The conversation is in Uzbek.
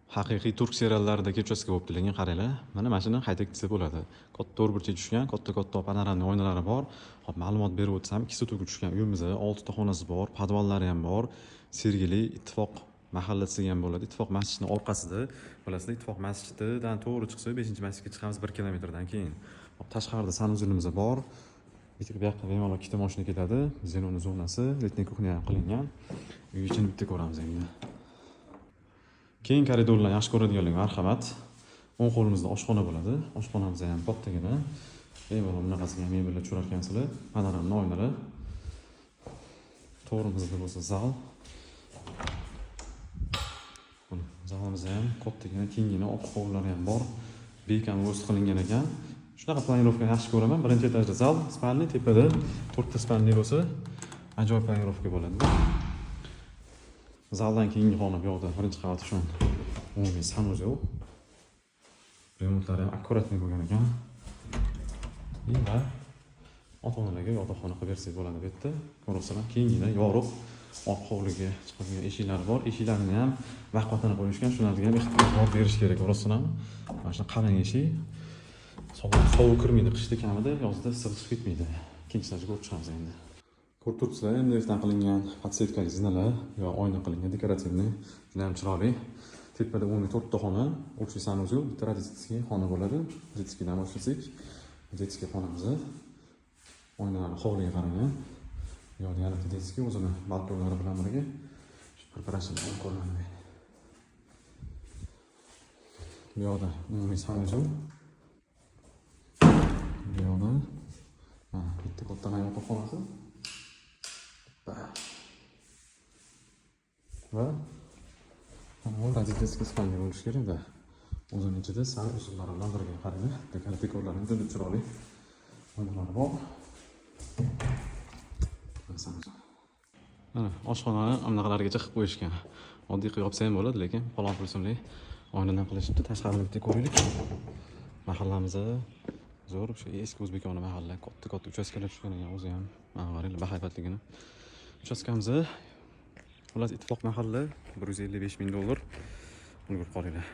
Haqiqiy turk seriallaridagi uchastka bo'libdi, lekin qaranglar, mana mashina qayta desa bo'ladi. Katta to'rt burchak tushgan, katta panoramli oynalari bor. Hop, ma'lumot berib o'tsam, ikkita to'rga tushgan uyimiz, 6 ta xonasi bor, podvallari ham bor. Sergeli Ittifoq mahallasiga ham bo'ladi. Ittifoq masjidining orqasida, bilasizlar, Ittifoq masjididan to'g'ri chiqsak, 5-masjidga chiqamiz 1 kilometrdan keyin. Hop, tashqarida sanuzilimiz bor. Bu yoqqa bemalol ikkita mashina ketadi. Zenoni zonasi, letniy kuxnya ham qilingan. Uy ichini bitta ko'ramiz endi. Keyin koridorlar yaxshi ko'radiganlarga marhamat. O'ng qo'limizda oshxona bo'ladi. Oshxonamiz ham kattagina. Bemalol bunaqasiga ham mebellar tushirar ekansizlar. Panoramli oynalar. To'g'rimizda bo'lsa zal. Zalimiz ham kattagina, kengina, oq hovlilari ham bor. Bekam o'z qilingan ekan. Shunaqa planirovkani yaxshi ko'raman. Birinchi etajda zal, spalni, tepada 4 ta spalni bo'lsa, ajoyib planirovka bo'ladi. Zaldan keyingi xona bu yoqda birinchi qavat shon. Umumiy sanuzel. Remontlari ham akkuratniy bo'lgan ekan. Va ota-onalarga yotoqxona qilib bersak bo'ladi bu yerda. Ko'rasizlar, kengina, yorug', oq hovliga chiqadigan eshiklari bor. Eshiklarni ham vaqtini qo'yishgan, shularga ham e'tibor berish kerak, ko'rasizlarmi? Mana shu qalin eshik. Sovuq kirmaydi qishda kamida, yozda issiq chiqib ketmaydi. Ikkinchilarga ko'rib chiqamiz endi. Ko'rib turibsizlar, MDFdan qilingan podsetkali zinalar yo oyna qilingan dekorativniy, juda ham chiroyli. Tepada umumiy 4 ta xona, общий sanuzel, bitta родительский xona bo'ladi. Родительскийdan boshlasak, родительский xonamiz. Oynalar hovliga qaragan. Bu yoqda yana родительский o'zini balkonlari bilan birga preparasiya ko'rinadi. Bu yoqda umumiy sanuzel. Bu yoqda bitta katta yotoqxonasi. Va bu rodительский spalnya bo'lishi kerak-da. O'zining ichida sal usullari bilan birga qaranglar. Dekorlarning juda chiroyli. Oynalar bor. Mana oshxonani amnaqalargacha qilib qo'yishgan. Oddiy qilib yopsa ham bo'ladi, lekin falon pulsimli oynadan qilishibdi. Tashqarini bitta ko'raylik. Mahallamizda zo'r, o'sha eski o'zbekona mahalla, katta uchastkalar tushgan ekan o'zi ham. Mana qaranglar, bahaybatligini. Uchastkamiz xullas Ittifoq mahalla $155 ming. Buni ko'rib qolinglar.